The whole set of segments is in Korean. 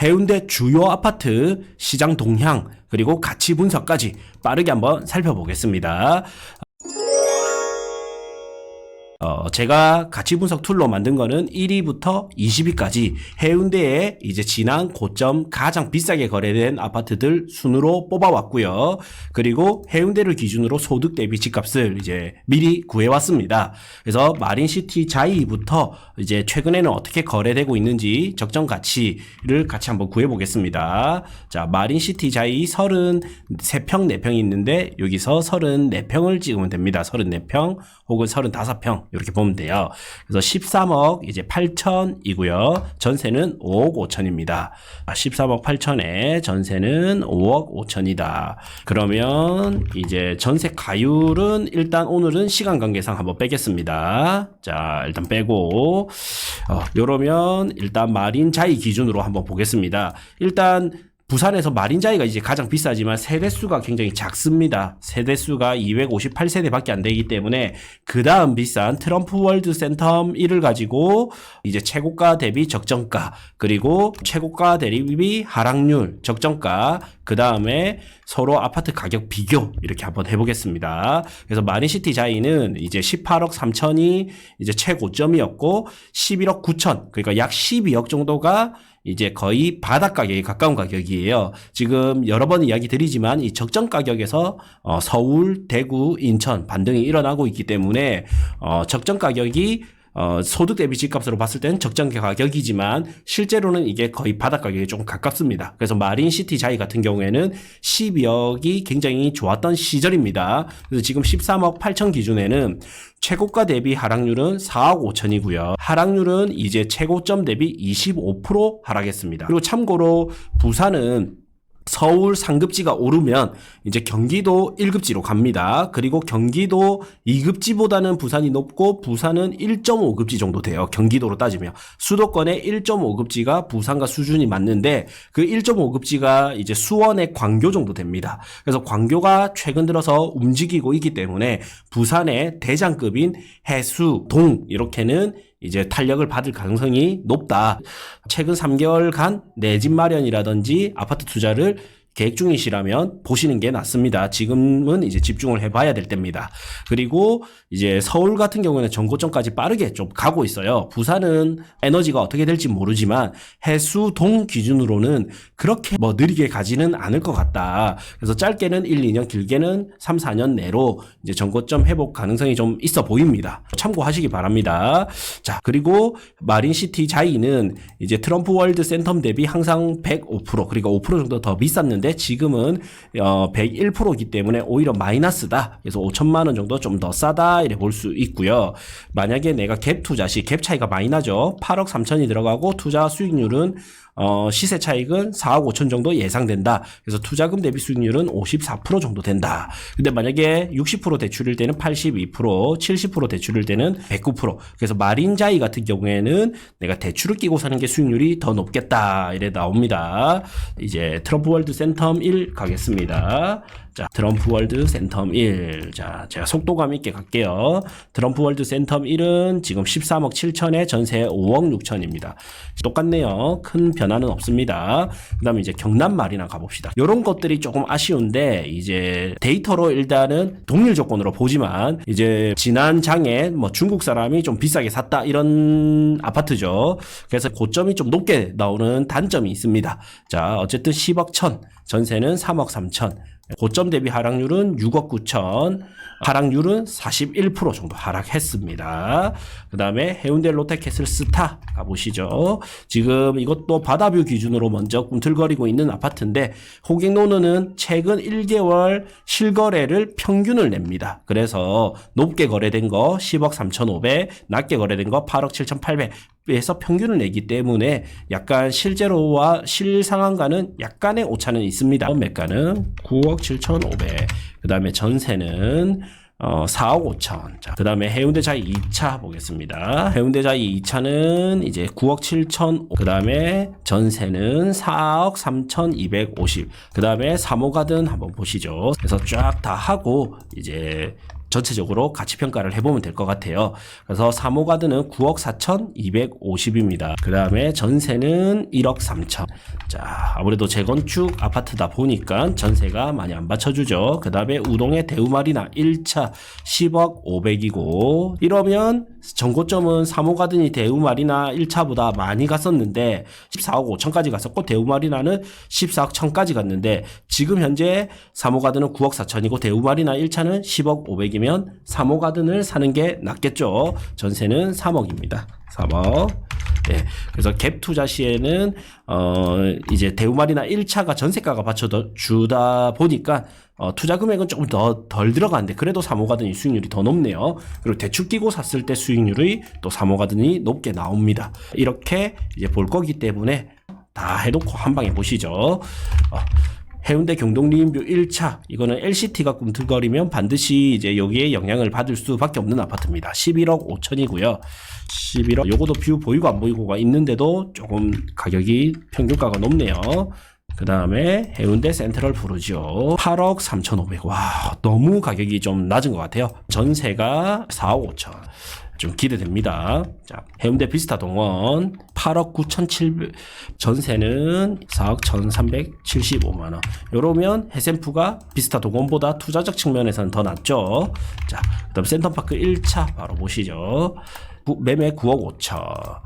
해운대 주요 아파트 시장 동향 그리고 가치 분석까지 빠르게 한번 살펴보겠습니다. 제가 가치 분석 툴로 만든 거는 1위부터 20위까지 해운대에 이제 지난 고점 가장 비싸게 거래된 아파트들 순으로 뽑아왔고요. 그리고 해운대를 기준으로 소득 대비 집값을 이제 미리 구해왔습니다. 그래서 마린시티 자이부터 이제 최근에는 어떻게 거래되고 있는지 적정 가치를 같이 한번 구해보겠습니다. 자, 마린시티 자이 33평, 4평이 있는데 여기서 34평을 찍으면 됩니다. 34평 혹은 35평 이렇게 보면 돼요. 그래서 13억 이제 8천이고요. 전세는 5억 5천입니다. 13억 8천에 전세는 5억 5천이다. 그러면 이제 전세 가율은 일단 오늘은 시간 관계상 한번 빼겠습니다. 자, 일단 빼고 요러면 일단 마린자이 기준으로 한번 보겠습니다. 일단 부산에서 마린자이가 이제 가장 비싸지만 세대수가 굉장히 작습니다. 세대수가 258세대밖에 안 되기 때문에 그 다음 비싼 트럼프 월드 센텀 1을 가지고 이제 최고가 대비 적정가 그리고 최고가 대비 하락률 적정가 그 다음에 서로 아파트 가격 비교 이렇게 한번 해보겠습니다. 그래서 마린시티 자이는 이제 18억 3천이 이제 최고점이었고 11억 9천 그러니까 약 12억 정도가 이제 거의 바닥 가격에 가까운 가격이에요. 지금 여러 번 이야기 드리지만 이 적정 가격에서 서울, 대구, 인천 반등이 일어나고 있기 때문에 적정 가격이 소득 대비 집값으로 봤을 때는 적정 가격이지만 실제로는 이게 거의 바닥 가격에 조금 가깝습니다. 그래서 마린시티 자이 같은 경우에는 12억이 굉장히 좋았던 시절입니다. 그래서 지금 13억 8천 기준에는 최고가 대비 하락률은 4억 5천이고요. 하락률은 이제 최고점 대비 25% 하락했습니다. 그리고 참고로 부산은 서울 상급지가 오르면 이제 경기도 1급지로 갑니다. 그리고 경기도 2급지보다는 부산이 높고 부산은 1.5급지 정도 돼요. 경기도로 따지면. 수도권의 1.5급지가 부산과 수준이 맞는데 그 1.5급지가 이제 수원의 광교 정도 됩니다. 그래서 광교가 최근 들어서 움직이고 있기 때문에 부산의 대장급인 해수, 동 이렇게는 이제 탄력을 받을 가능성이 높다. 최근 3개월간 내 집 마련이라든지 아파트 투자를 계획 중이시라면 보시는 게 낫습니다. 지금은 이제 집중을 해봐야 될 때입니다. 그리고 이제 서울 같은 경우에는 전고점까지 빠르게 좀 가고 있어요. 부산은 에너지가 어떻게 될지 모르지만 해수동 기준으로는 그렇게 뭐 느리게 가지는 않을 것 같다. 그래서 짧게는 1, 2년, 길게는 3, 4년 내로 이제 전고점 회복 가능성이 좀 있어 보입니다. 참고하시기 바랍니다. 자, 그리고 마린시티 자이는 이제 트럼프 월드 센텀 대비 항상 105% 그리고 5% 정도 더 비쌌는데 지금은 101%이기 때문에 오히려 마이너스다. 그래서 5천만 원 정도 좀 더 싸다 이래 볼 수 있고요. 만약에 내가 갭 투자 시 갭 차이가 많이 나죠. 8억 3천이 들어가고 투자 수익률은 시세 차익은 4억 5천 정도 예상된다. 그래서 투자금 대비 수익률은 54% 정도 된다. 근데 만약에 60% 대출일 때는 82%, 70% 대출일 때는 109%. 그래서 마린자이 같은 경우에는 내가 대출을 끼고 사는 게 수익률이 더 높겠다. 이래 나옵니다. 이제 트럼프 월드 센텀 1 가겠습니다. 자, 트럼프 월드 센텀 1. 자, 제가 속도감 있게 갈게요. 트럼프 월드 센텀 1은 지금 13억 7천에 전세 5억 6천입니다. 똑같네요. 큰 변화는 없습니다. 그 다음에 이제 경남 마리나 가봅시다. 요런 것들이 조금 아쉬운데, 이제 데이터로 일단은 동일 조건으로 보지만, 이제 지난 장에 뭐 중국 사람이 좀 비싸게 샀다, 이런 아파트죠. 그래서 고점이 좀 높게 나오는 단점이 있습니다. 자, 어쨌든 10억 천, 전세는 3억 3천. 고점 대비 하락률은 6억 9천, 하락률은 41% 정도 하락했습니다. 그 다음에 해운대 롯데캐슬 스타 가보시죠. 지금 이것도 바다뷰 기준으로 먼저 꿈틀거리고 있는 아파트인데 호갱노는은 최근 1개월 실거래를 평균을 냅니다. 그래서 높게 거래된 거 10억 3,500, 낮게 거래된 거 8억 7,800 에서 평균을 내기 때문에 약간 실제로와 실상한가는 약간의 오차는 있습니다. 매가는 9억 7,500. 그 다음에 전세는 4억 5천. 자, 그 다음에 해운대자이 2차 보겠습니다. 해운대자이 2차는 이제 9억 7천. 그 다음에 전세는 4억 3,250. 그 다음에 3호가든 한번 보시죠. 그래서 쫙 다 하고 이제 전체적으로 가치 평가를 해보면 될 것 같아요. 그래서 3호 가드는 9억 4,250입니다. 그 다음에 전세는 1억 3천. 자, 아무래도 재건축 아파트다 보니까 전세가 많이 안 받쳐주죠. 그 다음에 우동의 대우마리나 1차 10억 500이고, 이러면 전고점은 3호 가든이 대우마리나 1차보다 많이 갔었는데 14억 5천까지 갔었고, 대우마리나는 14억 1천까지 갔는데, 지금 현재 3호 가든은 9억 4천이고 대우마리나 1차는 10억 500이면 3호 가든을 사는 게 낫겠죠. 전세는 3억입니다. 3억. 예. 그래서 갭 투자 시에는 이제 대우마리나 1차가 전세가가 받쳐주다 보니까 투자 금액은 조금 덜 들어가는데 그래도 3호 가든이 수익률이 더 높네요. 그리고 대출 끼고 샀을 때 수익률이 또 3호 가든이 높게 나옵니다. 이렇게 이제 볼 거기 때문에 다 해놓고 한 방에 보시죠. 해운대 경동리인뷰 1차, 이거는 LCT가 꿈틀거리면 반드시 이제 여기에 영향을 받을 수밖에 없는 아파트입니다. 11억 5천이고요. 11억, 요거도 뷰 보이고 안 보이고가 있는데도 조금 가격이 평균가가 높네요. 그 다음에 해운대 센트럴 푸르지오 8억 3,500. 와, 너무 가격이 좀 낮은 것 같아요. 전세가 4억 5천. 좀 기대됩니다. 자, 해운대 비스타 동원 8억 9,700, 전세는 4억 1,375만원. 요러면 해센프가 비스타 동원보다 투자적 측면에서는 더 낫죠. 자, 그 다음 센텀파크 1차 바로 보시죠. 매매 9억 5천.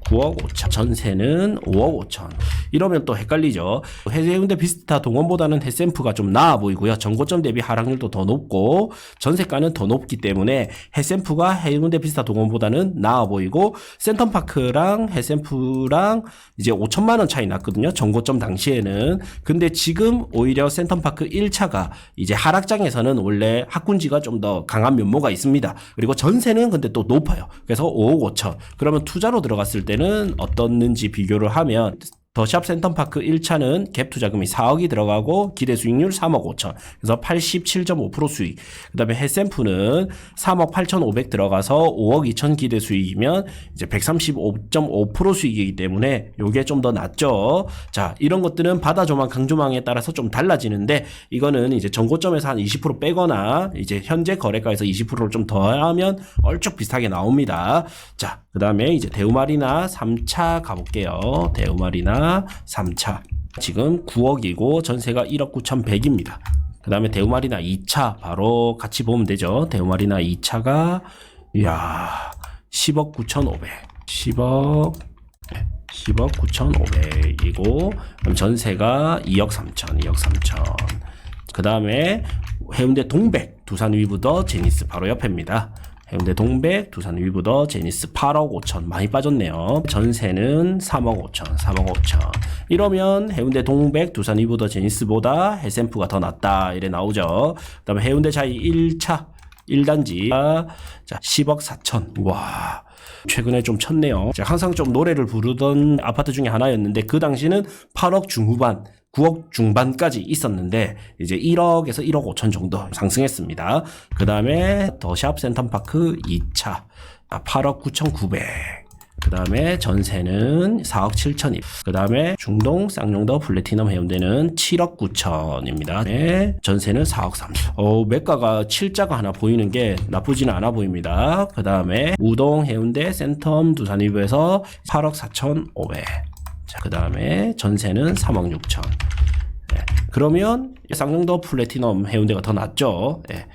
9억 5천. 전세는 5억 5천. 이러면 또 헷갈리죠. 해운대 비스타 동원보다는 해센프가 좀 나아 보이고요. 전고점 대비 하락률도 더 높고 전세가는 더 높기 때문에 해센프가 해운대 비스타 동원보다는 나아 보이고, 센텀파크랑 해센프랑 이제 5천만 원 차이 났거든요. 전고점 당시에는. 근데 지금 오히려 센텀파크 1차가 이제 하락장에서는 원래 학군지가 좀 더 강한 면모가 있습니다. 그리고 전세는 근데 또 높아요. 그래서 5억 5천. 그러면 투자로 들어갔을 때는 어떻는지 비교를 하면, 더샵 센텀파크 1차는 갭 투자금이 4억이 들어가고 기대 수익률 3억 5천. 그래서 87.5% 수익. 그 다음에 해센프는 3억 8,500 들어가서 5억 2천 기대 수익이면 이제 135.5% 수익이기 때문에 요게 좀 더 낫죠. 자, 이런 것들은 바다조망, 강조망에 따라서 좀 달라지는데, 이거는 이제 전고점에서 한 20% 빼거나 이제 현재 거래가에서 20%를 좀 더하면 얼쭉 비슷하게 나옵니다. 자, 그 다음에 이제 대우마리나 3차 가볼게요. 대우마리나 3차. 지금 9억이고 전세가 1억 9,100입니다. 그 다음에 대우마리나 2차 바로 같이 보면 되죠. 대우마리나 2차가, 이야, 10억 9,500. 10억 9,500이고, 그럼 전세가 2억 3천, 2억 3천. 그 다음에 해운대 동백, 두산 위브더 제니스 바로 옆입니다. 해운대 동백, 두산 위브더 제니스 8억 5천. 많이 빠졌네요. 전세는 3억 5천, 3억 5천. 이러면 해운대 동백, 두산 위브더 제니스보다 해센프가 더 낫다, 이래 나오죠. 그 다음에 해운대 자이 1차 1단지, 자, 10억 4천. 와, 최근에 좀 쳤네요. 제가 항상 좀 노래를 부르던 아파트 중에 하나였는데, 그 당시는 8억 중후반, 9억 중반까지 있었는데 이제 1억에서 1억 5천 정도 상승했습니다. 그 다음에 더샵 센텀파크 2차 8억 9,900. 그 다음에 전세는 4억 7천입니다. 그 다음에 중동 쌍용더 플래티넘 해운대는 7억 9천입니다. 네, 전세는 4억 3천. 매가가 7자가 하나 보이는 게 나쁘지는 않아 보입니다. 그 다음에 우동 해운대 센텀 두산 위브에서 8억 4,500. 자, 그 다음에 전세는 3억 6천. 네, 그러면 쌍용더 플래티넘 해운대가 더 낫죠. 네.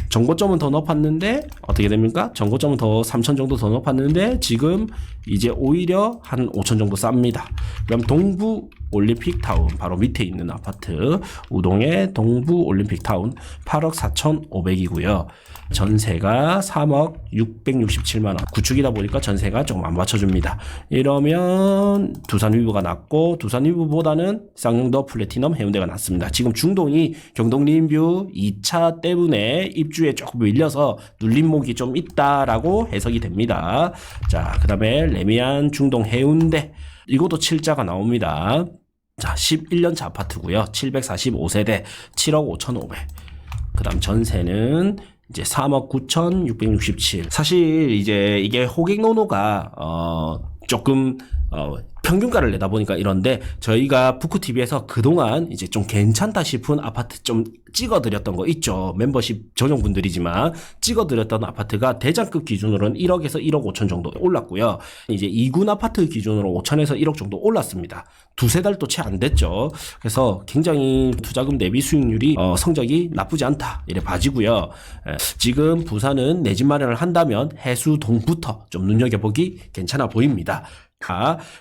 정고점은 더 높았는데 어떻게 됩니까? 정고점은 더 3천 정도 더 높았는데 지금 이제 오히려 한 5천 정도 쌉니다. 그럼 동부 올림픽 타운 바로 밑에 있는 아파트, 우동의 동부 올림픽 타운 8억 4,500이고요. 전세가 3억 667만 원. 구축이다 보니까 전세가 조금 안 맞춰줍니다. 이러면 두산 위브가 낫고, 두산 위브보다는 쌍용더 플래티넘 해운대가 낫습니다. 지금 중동이 경동리인뷰 2차 때문에 입주에 조금 밀려서 눌림목이 좀 있다라고 해석이 됩니다. 자, 그 다음에 레미안 중동 해운대, 이것도 7자가 나옵니다. 자, 11년차 아파트고요. 745세대 7억 5,500. 그 다음 전세는 이제 3억 9,667. 사실 이제 이게 호객노노가 조금 평균가를 내다 보니까 이런데 저희가 부쿠TV에서 그동안 이제 좀 괜찮다 싶은 아파트 좀 찍어드렸던 거 있죠. 멤버십 전용분들이지만 찍어드렸던 아파트가 대장급 기준으로는 1억에서 1억 5천 정도 올랐고요. 이제 2군 아파트 기준으로 5천에서 1억 정도 올랐습니다. 두세 달도 채 안 됐죠. 그래서 굉장히 투자금 대비 수익률이 성적이 나쁘지 않다 이래 봐지고요. 지금 부산은 내 집 마련을 한다면 해수동부터 좀 눈여겨보기 괜찮아 보입니다.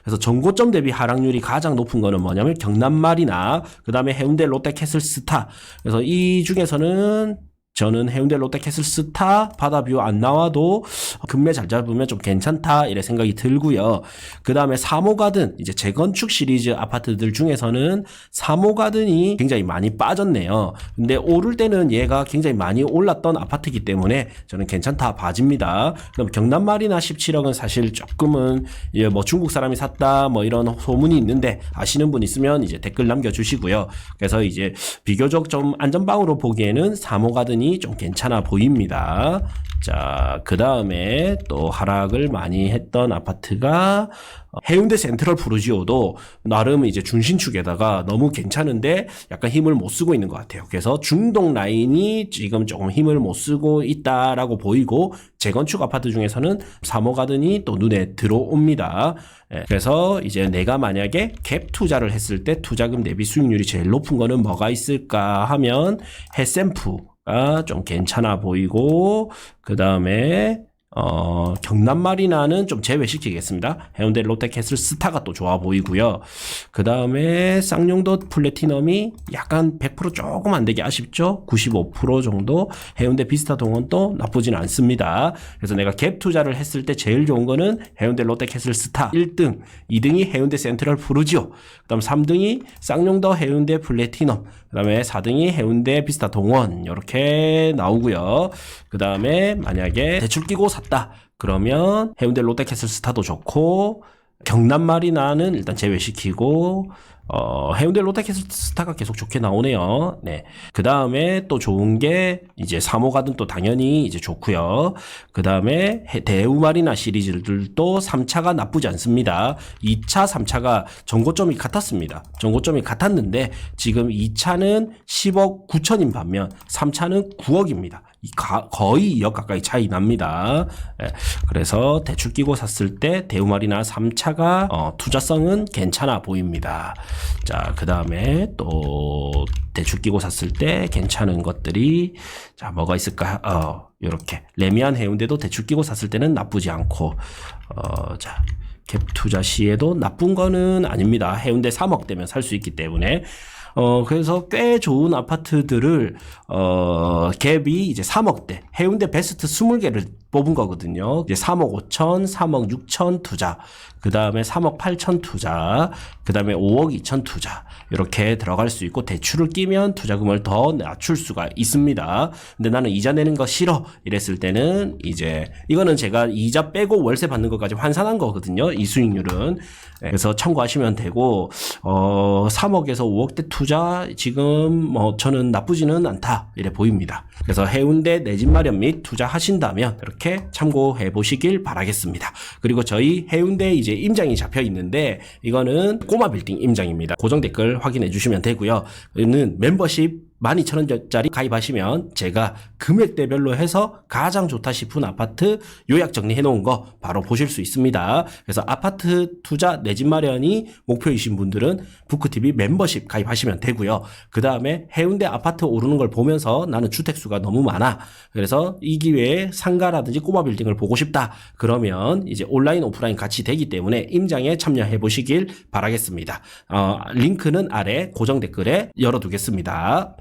그래서 전고점 대비 하락률이 가장 높은 거는 뭐냐면 경남마리나 그 다음에 해운대 롯데캐슬스타. 그래서 이 중에서는 저는 해운대 롯데캐슬스타 바다뷰 안 나와도 금매 잘 잡으면 좀 괜찮다 이래 생각이 들고요. 그 다음에 사모가든 이제 재건축 시리즈 아파트들 중에서는 사모가든이 굉장히 많이 빠졌네요. 근데 오를 때는 얘가 굉장히 많이 올랐던 아파트이기 때문에 저는 괜찮다 봐집니다. 그럼 경남마리나 17억은 사실 조금은 뭐 중국 사람이 샀다 뭐 이런 소문이 있는데 아시는 분 있으면 이제 댓글 남겨주시고요. 그래서 이제 비교적 좀 안전방으로 보기에는 사모가든이 좀 괜찮아 보입니다. 자, 그 다음에 또 하락을 많이 했던 아파트가 해운대 센트럴 푸르지오도 나름 이제 준신축에다가 너무 괜찮은데 약간 힘을 못 쓰고 있는 것 같아요. 그래서 중동 라인이 지금 조금 힘을 못 쓰고 있다라고 보이고 재건축 아파트 중에서는 사모가든이 또 눈에 들어옵니다. 그래서 이제 내가 만약에 갭 투자를 했을 때 투자금 대비 수익률이 제일 높은 거는 뭐가 있을까 하면 해샘프 좀 괜찮아 보이고 그 다음에 경남마리나는 좀 제외시키겠습니다. 해운대 롯데캐슬스타가 또 좋아 보이고요. 그 다음에 쌍용도 플래티넘이 약간 100% 조금 안 되게 아쉽죠. 95% 정도. 해운대 비스타 동원도 나쁘진 않습니다. 그래서 내가 갭 투자를 했을 때 제일 좋은 거는 해운대 롯데캐슬스타 1등, 2등이 해운대 센트럴 푸르지오, 그 다음 3등이 쌍용도 해운대 플래티넘, 그 다음에 4등이 해운대 비스타 동원 이렇게 나오고요. 그 다음에 만약에 대출 끼고 샀다 그러면 해운대 롯데캐슬스타도 좋고 경남마리나는 일단 제외시키고 해운대 롯데캐슬스타가 계속 좋게 나오네요. 네. 그 다음에 또 좋은 게 이제 사모가든 또 당연히 이제 좋고요. 그 다음에 대우마리나 시리즈들도 3차가 나쁘지 않습니다. 2차, 3차가 전고점이 같았습니다. 전고점이 같았는데 지금 2차는 10억 9천인 반면 3차는 9억입니다. 거의 2억 가까이 차이 납니다. 그래서 대출 끼고 샀을 때 대우마리나 3차가 투자성은 괜찮아 보입니다. 자, 그 다음에 또 대출 끼고 샀을 때 괜찮은 것들이 자 뭐가 있을까? 요렇게 레미안 해운대도 대출 끼고 샀을 때는 나쁘지 않고 자 갭 투자 시에도 나쁜 거는 아닙니다. 해운대 3억대면 살 수 있기 때문에 그래서 꽤 좋은 아파트들을 갭이 이제 3억대 해운대 베스트 20개를 뽑은 거거든요. 이제 3억 5천, 3억 6천 투자, 그 다음에 3억 8천 투자, 그 다음에 5억 2천 투자 이렇게 들어갈 수 있고 대출을 끼면 투자금을 더 낮출 수가 있습니다. 근데 나는 이자 내는 거 싫어 이랬을 때는 이제 이거는 제가 이자 빼고 월세 받는 것까지 환산한 거거든요. 이 수익률은. 그래서 참고하시면 되고 3억에서 5억대 투자 지금 뭐 저는 나쁘지는 않다 이래 보입니다. 그래서 해운대 내 집 마련 및 투자하신다면 이렇게 참고해 보시길 바라겠습니다. 그리고 저희 해운대 이제 임장이 잡혀 있는데 이거는 꼬마 빌딩 임장입니다. 고정 댓글 확인해 주시면 되고요. 이는 멤버십 12,000원짜리 가입하시면 제가 금액대별로 해서 가장 좋다 싶은 아파트 요약 정리해 놓은 거 바로 보실 수 있습니다. 그래서 아파트 투자 내 집 마련이 목표이신 분들은 부쿠TV 멤버십 가입하시면 되고요. 그 다음에 해운대 아파트 오르는 걸 보면서 나는 주택수가 너무 많아. 그래서 이 기회에 상가라든지 꼬마 빌딩을 보고 싶다. 그러면 이제 온라인 오프라인 같이 되기 때문에 임장에 참여해 보시길 바라겠습니다. 링크는 아래 고정 댓글에 열어두겠습니다.